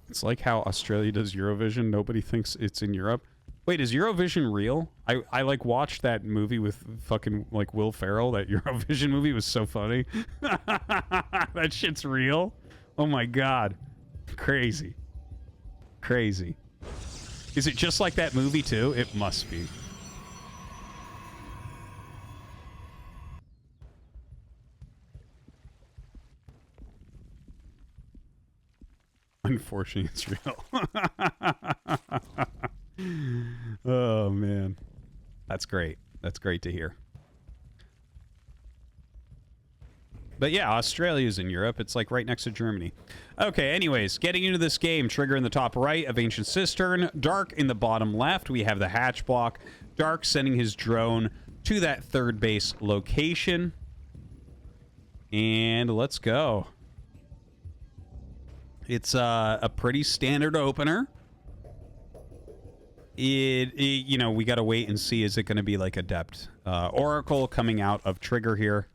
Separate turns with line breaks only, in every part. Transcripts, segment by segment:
It's like how Australia does Eurovision. Nobody thinks it's in Europe. Wait, is Eurovision real? I like watched that movie with fucking like Will Ferrell. That Eurovision movie was so funny. That shit's real. Oh my god. Crazy. Crazy. Is it just like that movie too? It must be. Unfortunately, it's real. Oh, man. That's great. That's great to hear. But yeah, Australia's in Europe. It's like right next to Germany. Okay, anyways, getting into this game. Trigger in the top right of Ancient Cistern. Dark in the bottom left. We have the hatch block. Dark sending his drone to that third base location. And let's go. It's a pretty standard opener. You know, we got to wait and see. Is it going to be like Adept? Oracle coming out of Trigger here.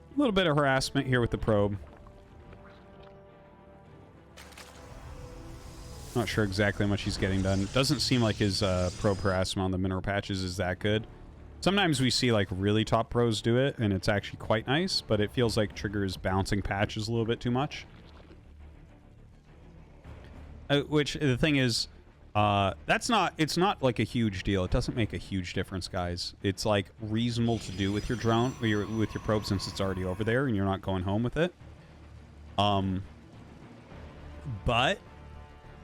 A little bit of harassment here with the probe. Not sure exactly how much he's getting done. Doesn't seem like his probe harassment on the mineral patches is that good. Sometimes we see like really top pros do it, and it's actually quite nice, but it feels like Trigger is bouncing patches a little bit too much. Which the thing is, it's not like a huge deal. It doesn't make a huge difference, guys. It's like reasonable to do with your drone, with your probe, since it's already over there and you're not going home with it. But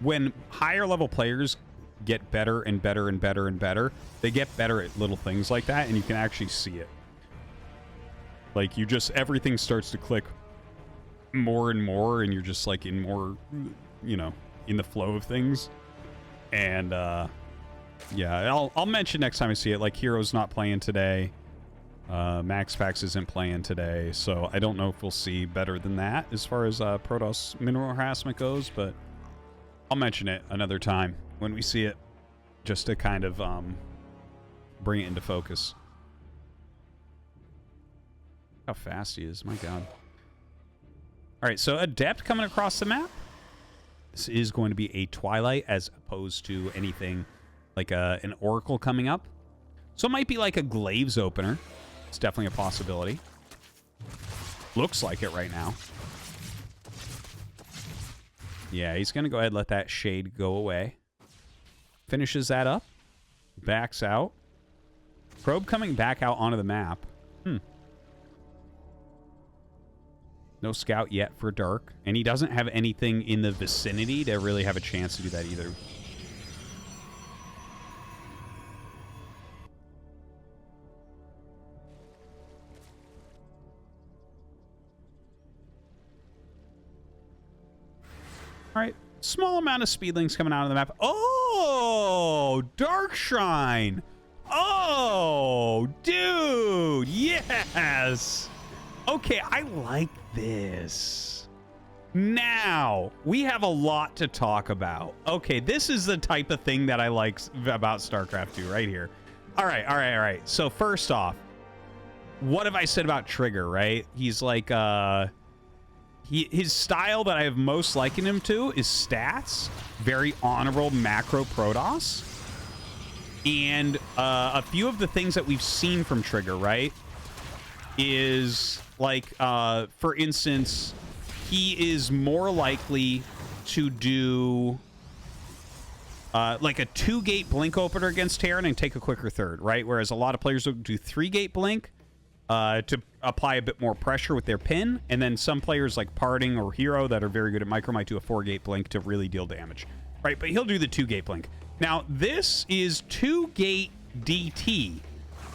when higher level players get better and better and better and better, they get better at little things like that, and you can actually see it. Like, you just, everything starts to click more and more, and you're just like in more, you know, in the flow of things. And yeah, I'll mention next time I see it. Like, Hero's not playing today. Max Pax isn't playing today, so I don't know if we'll see better than that as far as Protoss mineral harassment goes, but I'll mention it another time when we see it, just to kind of bring it into focus. How fast he is, my god. All right, so Adept coming across the map. This is going to be a Twilight as opposed to anything like an Oracle coming up. So it might be like a Glaives opener. It's definitely a possibility. Looks like it right now. Yeah, he's going to go ahead and let that shade go away. Finishes that up. Backs out. Probe coming back out onto the map. No scout yet for Dark. And he doesn't have anything in the vicinity to really have a chance to do that either. All right, small amount of speedlings coming out of the map. Oh, Dark Shrine. Oh, dude, yes. Okay, I like this. Now, we have a lot to talk about. Okay, this is the type of thing that I like about StarCraft 2 right here. All right. So first off, what have I said about Trigger, right? He's like, his style that I have most likened him to is stats. Very honorable macro Protoss. And a few of the things that we've seen from Trigger, right, is like, for instance, he is more likely to do like a 2-gate blink opener against Terran and take a quicker third, right? Whereas a lot of players will do 3-gate blink to apply a bit more pressure with their pin, and then some players like Parting or Hero that are very good at micro might do a 4-gate blink to really deal damage, right? But he'll do the 2-gate blink. Now, this is 2-gate DT.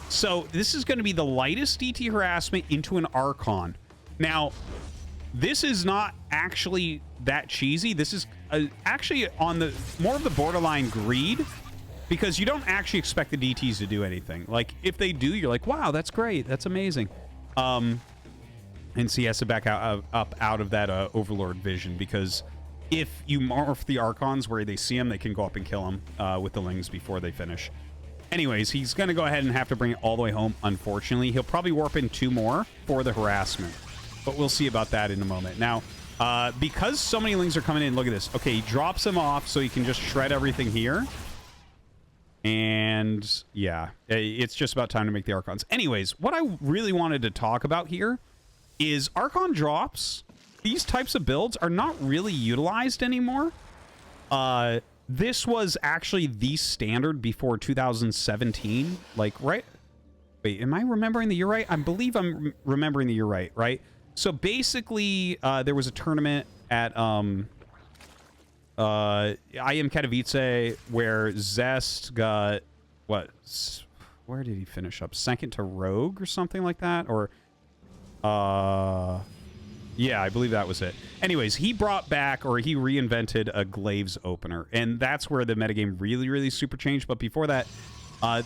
So this is going to be the lightest DT harassment into an Archon. Now, this is not actually that cheesy. This is actually on the more of the borderline greed, because you don't actually expect the DTs to do anything. Like, if they do, you're like, wow, that's great. That's amazing. And so he has to back up out of that Overlord vision, because if you morph the Archons where they see him, they can go up and kill him with the Lings before they finish. Anyways, he's going to go ahead and have to bring it all the way home, unfortunately. He'll probably warp in 2 more for the harassment, but we'll see about that in a moment. Now, because so many Lings are coming in, look at this. Okay, he drops him off so he can just shred everything here. And yeah, it's just about time to make the Archons. Anyways, what I really wanted to talk about here is Archon drops. These types of builds are not really utilized anymore. This was actually the standard before 2017. Like, right? Wait, am I remembering the year right? I believe I'm remembering the year right, right? So basically, there was a tournament at IM Katowice where Zest got, what? Where did he finish up? Second to Rogue or something like that? Or... yeah, I believe that was it. Anyways, he brought back, or he reinvented, a Glaives opener, and that's where the metagame really, really super changed. But before that,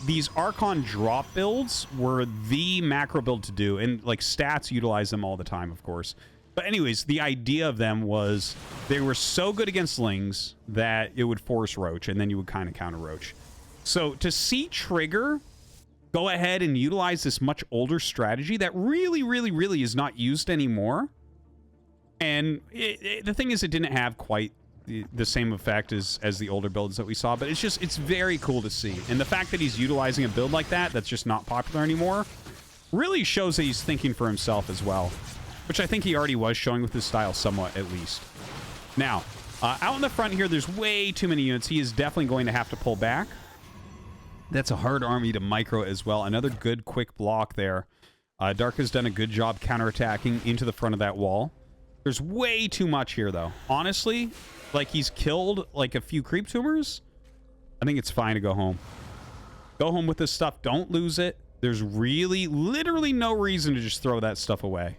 these Archon drop builds were the macro build to do, and like stats utilize them all the time, of course. But anyways, the idea of them was they were so good against Lings that it would force Roach, and then you would kind of counter Roach. So to see Trigger go ahead and utilize this much older strategy that really, really, really is not used anymore. And the thing is, it didn't have quite the same effect as the older builds that we saw, but it's very cool to see. And the fact that he's utilizing a build like that that's just not popular anymore really shows that he's thinking for himself as well, which I think he already was showing with his style somewhat, at least. Now, out in the front here, there's way too many units. He is definitely going to have to pull back. That's a hard army to micro as well. Another good quick block there. Dark has done a good job counterattacking into the front of that wall. There's way too much here, though. Honestly, like, he's killed, like, a few creep tumors. I think it's fine to go home. Go home with this stuff. Don't lose it. There's really, literally no reason to just throw that stuff away.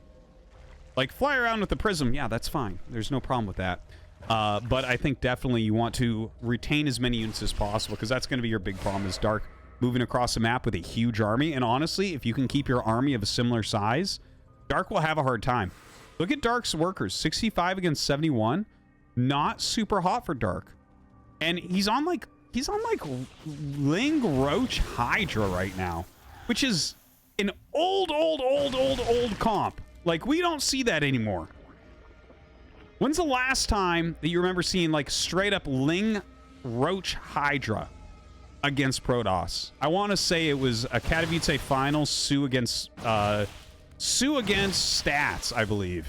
Like, fly around with the prism. Yeah, that's fine. There's no problem with that. But I think definitely you want to retain as many units as possible, because that's going to be your big problem, is Dark moving across the map with a huge army. And honestly, if you can keep your army of a similar size, Dark will have a hard time. Look at Dark's workers, 65 against 71. Not super hot for Dark. And he's on like Ling Roach Hydra right now, which is an old comp. Like, we don't see that anymore. When's the last time that you remember seeing, like, straight up Ling Roach Hydra against Protoss? I want to say it was a Katowice final, Sue against Stats, I believe.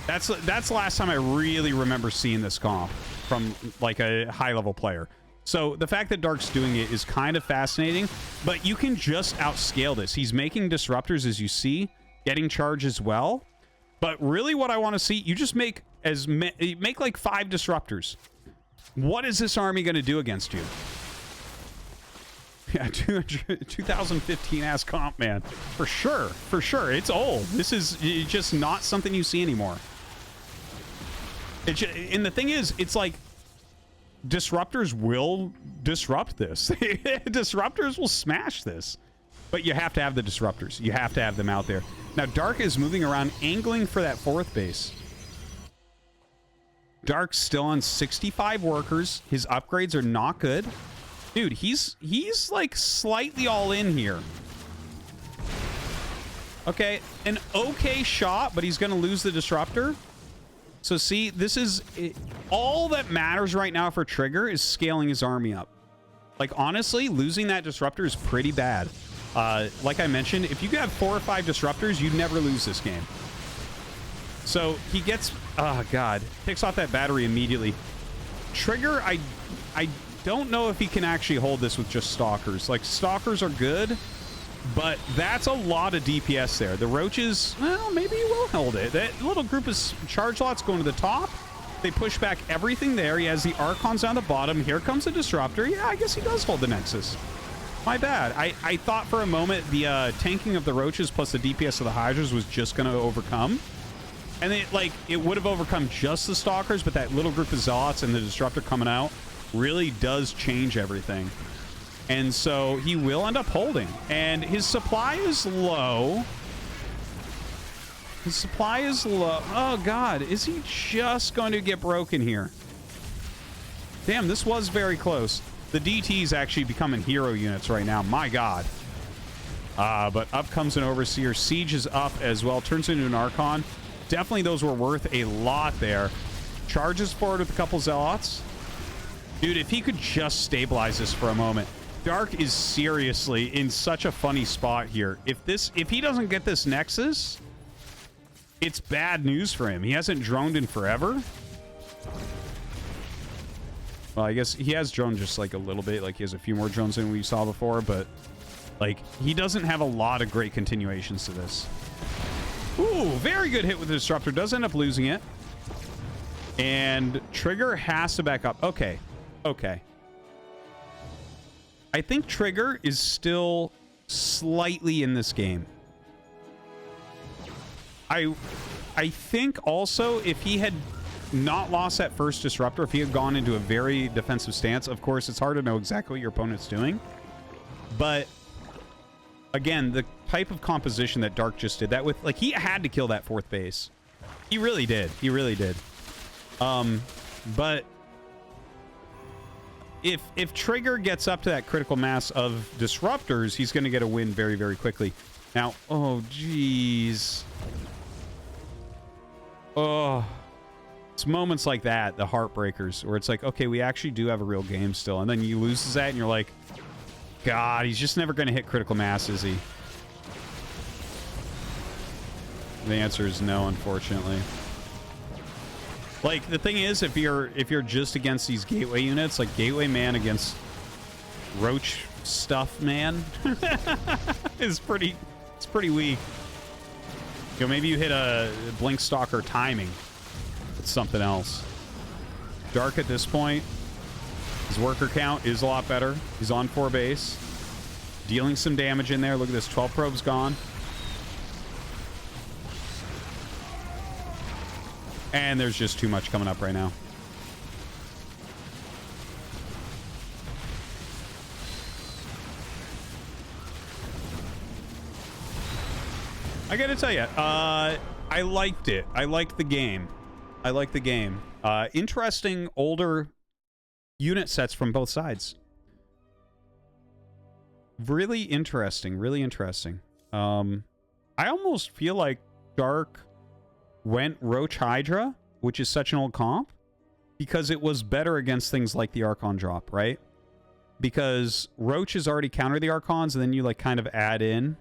That's the last time I really remember seeing this comp from, like, a high-level player. So the fact that Dark's doing it is kind of fascinating, but you can just outscale this. He's making disruptors, as you see, getting charge as well. But really what I want to see, you just make like 5 disruptors. What is this army going to do against you? Yeah, 2015 ass comp, man. For sure. For sure. It's old. This is just not something you see anymore. And the thing is, it's like disruptors will disrupt this. Disruptors will smash this. But you have to have the disruptors. You have to have them out there. Now, Dark is moving around, angling for that 4th base. Dark's still on 65 workers. His upgrades are not good. Dude, he's like slightly all in here. Okay, an okay shot, but he's going to lose the disruptor. So see, this is all that matters right now for Trigger is scaling his army up. Like, honestly, losing that disruptor is pretty bad. Like I mentioned, if you have 4 or 5 disruptors, you'd never lose this game. So he gets, oh god, picks off that battery immediately. Trigger, I don't know if he can actually hold this with just Stalkers. Like, Stalkers are good, but that's a lot of DPS there. The Roaches, well, maybe he will hold it. That little group of charge lots going to the top. They push back everything there. He has the Archons down the bottom. Here comes the Disruptor. Yeah, I guess he does hold the Nexus. My bad. I thought for a moment the tanking of the Roaches plus the DPS of the Hydras was just going to overcome. And it would have overcome just the Stalkers, but that little group of Zealots and the Disruptor coming out really does change everything. And so he will end up holding. And his supply is low. His supply is low. Oh, God. Is he just going to get broken here? Damn, this was very close. The DT's actually becoming hero units right now. My God. But up comes an Overseer. Siege is up as well. Turns into an Archon. Definitely those were worth a lot there. Charges forward with a couple Zealots. Dude, if he could just stabilize this for a moment. Dark is seriously in such a funny spot here. If he doesn't get this Nexus, it's bad news for him. He hasn't droned in forever. Well, I guess he has droned just like a little bit. Like he has a few more drones than we saw before, but like he doesn't have a lot of great continuations to this. Ooh, very good hit with the Disruptor. Does end up losing it. And Trigger has to back up. Okay. Okay. I think Trigger is still slightly in this game. I think also if he had not lost that first Disruptor, if he had gone into a very defensive stance, of course, it's hard to know exactly what your opponent's doing. But again, the type of composition that Dark just did that with, like, he had to kill that fourth base. He really did. He really did. But if Trigger gets up to that critical mass of Disruptors, he's going to get a win very, very quickly. Now, oh, jeez. Oh, it's moments like that, the heartbreakers, where it's like, okay, we actually do have a real game still. And then you lose that, and you're like, God, he's just never going to hit critical mass, is he? The answer is no, unfortunately. Like, the thing is, if you're just against these gateway units, like Gateway Man against Roach Stuff Man is pretty weak. You know, maybe you hit a Blink Stalker timing. It's something else. Dark at this point, his worker count is a lot better. He's on 4 base. Dealing some damage in there. Look at this, 12 probes gone. And there's just too much coming up right now. I gotta tell you, I liked it. I liked the game. I like the game. Interesting older unit sets from both sides. Really interesting. Really interesting. I almost feel like Dark went Roach Hydra, which is such an old comp, because it was better against things like the Archon drop, right? Because Roaches already counter the Archons, and then you like kind of add in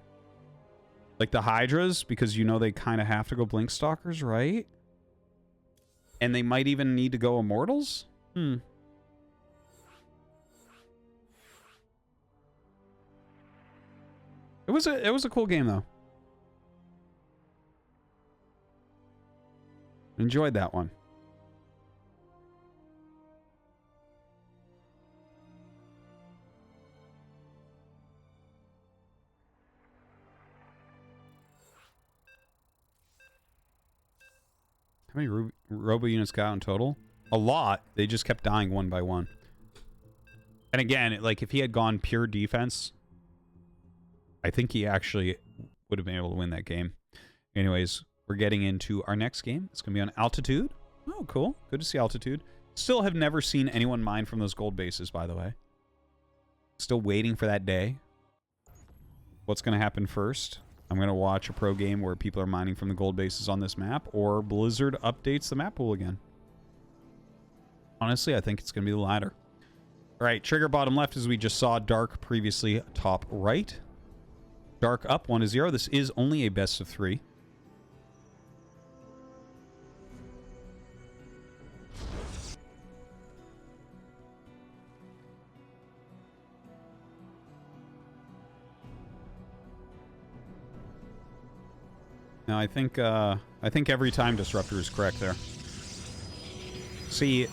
like the Hydras, because you know they kind of have to go Blink Stalkers, right? And they might even need to go Immortals? It was a cool game though. Enjoyed that one. How many Robo units got in total? A lot. They just kept dying one by one. And again, like if he had gone pure defense, I think he actually would have been able to win that game. Anyways, we're getting into our next game. It's going to be on Altitude. Oh, cool. Good to see Altitude. Still have never seen anyone mine from those gold bases, by the way. Still waiting for that day. What's going to happen first? I'm going to watch a pro game where people are mining from the gold bases on this map, or Blizzard updates the map pool again. Honestly, I think it's going to be the latter. All right, Trigger bottom left, as we just saw. Dark previously top right. Dark up 1-0. This is only a best of 3. Now, I think every time Disruptor is correct there. See,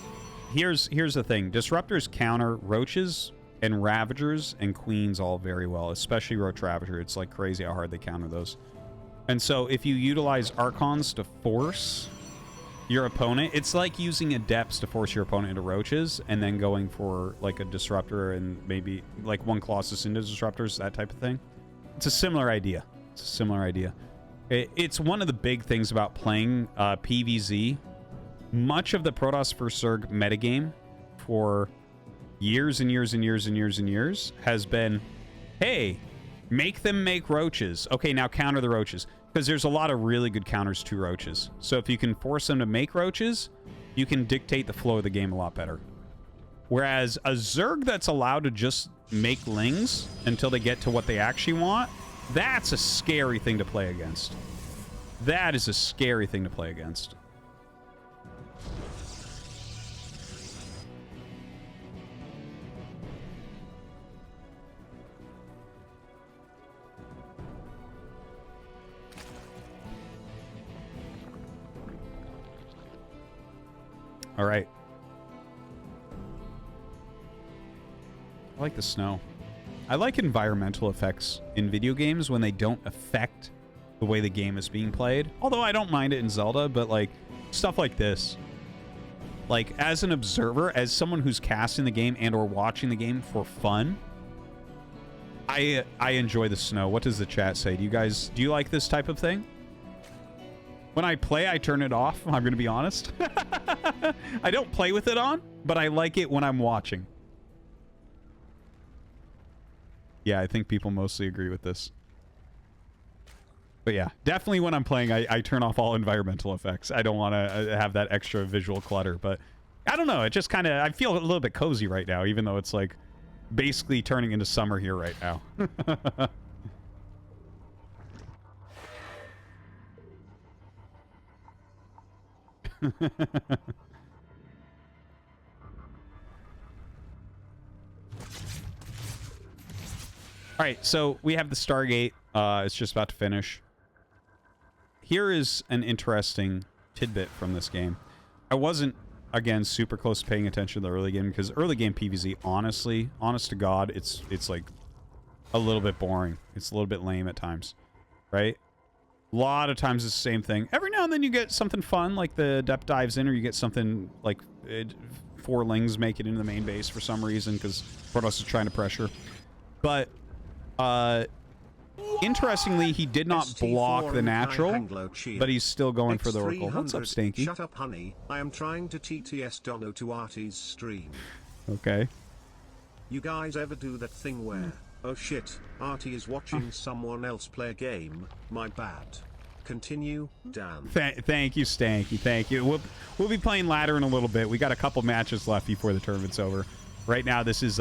here's the thing. Disruptors counter Roaches and Ravagers and Queens all very well, especially Roach Ravager. It's like crazy how hard they counter those. And so if you utilize Archons to force your opponent, it's like using Adepts to force your opponent into Roaches and then going for like a Disruptor and maybe like one Colossus into Disruptors, that type of thing. It's a similar idea. It's a similar idea. It's one of the big things about playing PvZ. Much of the Protoss vs. Zerg metagame for years and years and years and years and years has been, hey, make them make roaches. Okay, now counter the roaches. Because there's a lot of really good counters to roaches. So if you can force them to make roaches, you can dictate the flow of the game a lot better. Whereas a Zerg that's allowed to just make lings until they get to what they actually want, that's a scary thing to play against. That is a scary thing to play against. All right. I like the snow. I like environmental effects in video games when they don't affect the way the game is being played. Although I don't mind it in Zelda, but like stuff like this. Like as an observer, as someone who's casting the game and or watching the game for fun, I enjoy the snow. What does the chat say? Do you like this type of thing? When I play, I turn it off. I'm going to be honest. I don't play with it on, but I like it when I'm watching. Yeah, I think people mostly agree with this. But yeah, definitely when I'm playing, I turn off all environmental effects. I don't want to have that extra visual clutter, but I don't know. It just kind of, I feel a little bit cozy right now, even though it's like basically turning into summer here right now. All right, so we have the Stargate. It's just about to finish. Here is an interesting tidbit from this game. I wasn't, again, super close to paying attention to the early game because early game PvZ, honestly, honest to God, it's like a little bit boring. It's a little bit lame at times, right? A lot of times it's the same thing. Every now and then you get something fun, like the Depth dives in, or you get something like 4 lings make it into the main base for some reason because Protoss is trying to pressure. But interestingly, he did not block the natural, but he's still going for the Oracle. What's up, Stanky?
Shut up, honey. I am trying to TTS Dono to Artie's stream.
Okay.
You guys ever do that thing where, oh shit, Artie is watching someone else play a game? My bad. Continue, Dan.
Thank you, Stanky. Thank you. We'll be playing ladder in a little bit. We got a couple matches left before the tournament's over. Right now, this is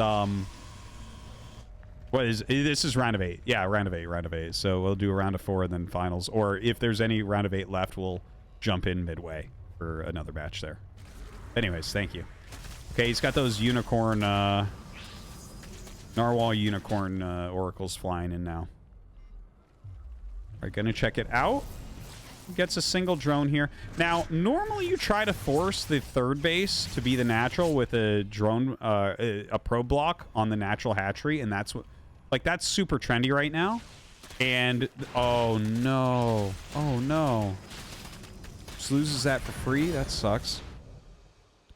this is round of 8. Yeah, round of 8. So we'll do a round of 4 and then finals. Or if there's any round of 8 left, we'll jump in midway for another match there. Anyways, thank you. Okay, he's got those unicorn, narwhal unicorn oracles flying in now. All right, gonna check it out. Gets a single drone here. Now, normally you try to force the third base to be the natural with a drone, a probe block on the natural hatchery, and that's what, like, that's super trendy right now. And oh no, just loses that for free. That sucks.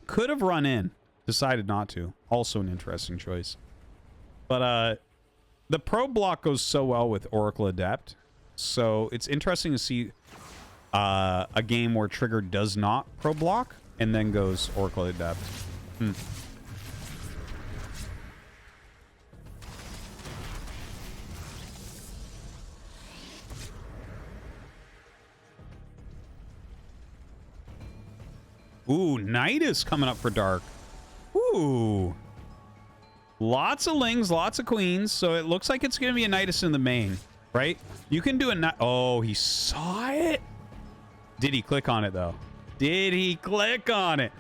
Could have run in, decided not to. Also an interesting choice. But the probe block goes so well with Oracle Adept, so it's interesting to see a game where Trigger does not probe block and then goes Oracle Adept. Ooh, Nydus coming up for Dark. Ooh. Lots of lings, lots of queens, so it looks like it's going to be a Nydus in the main, right? You can do a... Oh, he saw it? Did he click on it, though? Did he click on it?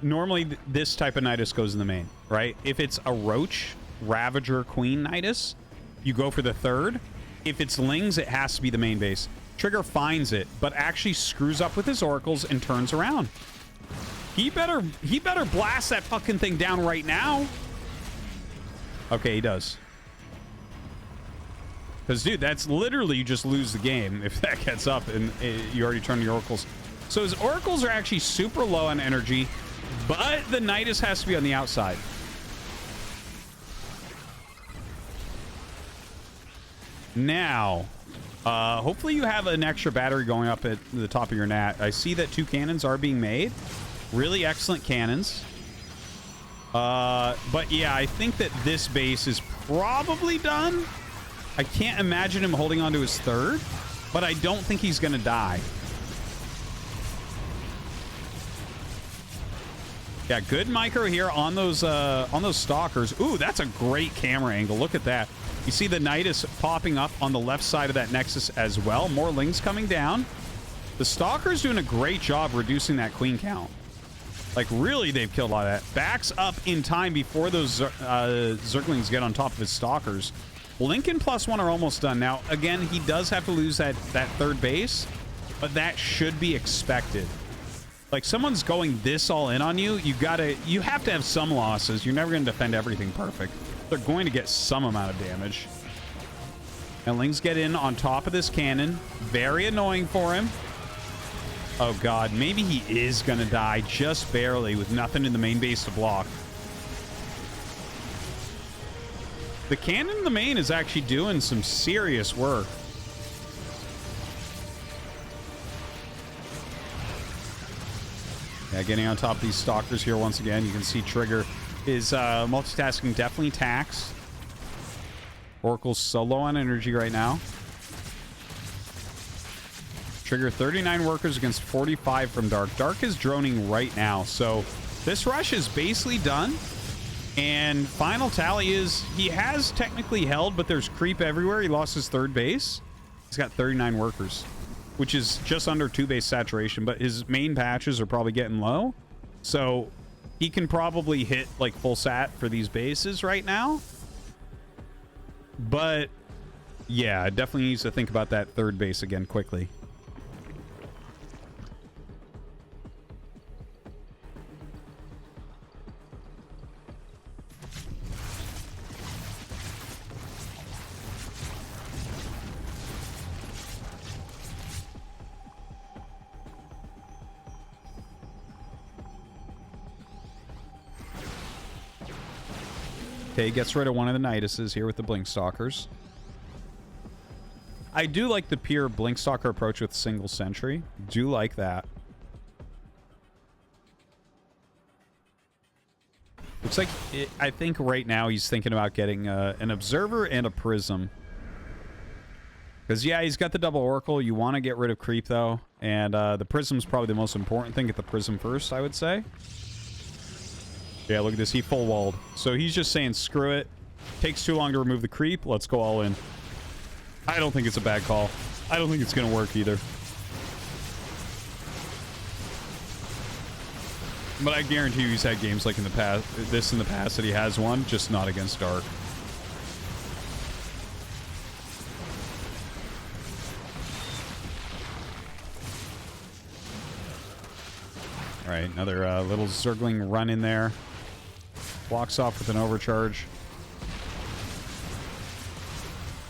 Normally, this type of Nydus goes in the main, right? If it's a Roach, Ravager, Queen Nydus, you go for the third. If it's lings, it has to be the main base. Trigger finds it, but actually screws up with his oracles and turns around. He better blast that fucking thing down right now. Okay, he does. Because, dude, that's literally you just lose the game if that gets up and you already turn your oracles. So his oracles are actually super low on energy, but the Nydus has to be on the outside. Now, Hopefully you have an extra battery going up at the top of your nat. I see that 2 cannons are being made. Really excellent cannons. But yeah, I think that this base is probably done. I can't imagine him holding on to his 3rd, but I don't think he's going to die. Yeah, good micro here on those stalkers. Ooh, that's a great camera angle. Look at that. You see the Nydus popping up on the left side of that Nexus as well. More Lings coming down. The Stalker's doing a great job reducing that queen count. Like, really, they've killed a lot of that. Backs up in time before those Zerglings get on top of his Stalkers. Lincoln +1 are almost done. Now, again, he does have to lose that 3rd base, but that should be expected. Like, someone's going this all in on you, you have to have some losses. You're never going to defend everything perfect. They're going to get some amount of damage. And Lings get in on top of this cannon. Very annoying for him. Oh, God. Maybe he is going to die just barely with nothing in the main base to block. The cannon in the main is actually doing some serious work. Yeah, getting on top of these stalkers here once again. You can see Trigger is multitasking definitely taxed. Oracle's so low on energy right now. Trigger 39 workers against 45 from Dark. Dark is droning right now, so this rush is basically done. And final tally is he has technically held, but there's creep everywhere. He lost his 3rd base. He's got 39 workers, which is just under 2 base saturation, but his main patches are probably getting low. So he can probably hit like full sat for these bases right now. But yeah, definitely needs to think about that 3rd base again quickly. Okay, gets rid of one of the Nyduses here with the Blink Stalkers. I do like the pure Blink Stalker approach with single sentry. Do like that. Looks like, I think right now he's thinking about getting an Observer and a Prism. Because, yeah, he's got the double Oracle. You want to get rid of Creep, though. And the Prism's probably the most important thing. Get the Prism first, I would say. Yeah, look at this. He full walled. So he's just saying, screw it. Takes too long to remove the creep. Let's go all in. I don't think it's a bad call. I don't think it's going to work either. But I guarantee you he's had games like in the past, in the past that he has won, just not against Dark. All right, another little Zergling run in there. Blocks off with an overcharge.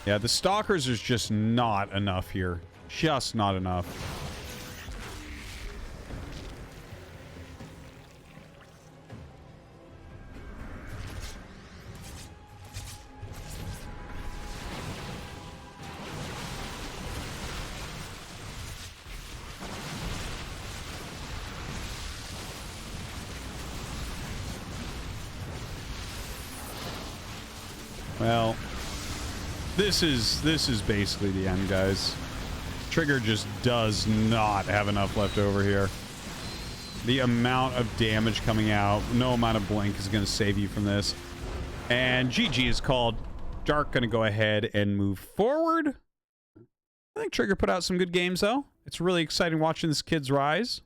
Yeah, the Stalkers is just not enough here. Just not enough. Well, this is basically the end, guys. Trigger just does not have enough left over here. The amount of damage coming out, no amount of blink is going to save you from this. And GG is called. Dark going to go ahead and move forward. I think Trigger put out some good games, though. It's really exciting watching this kid's rise.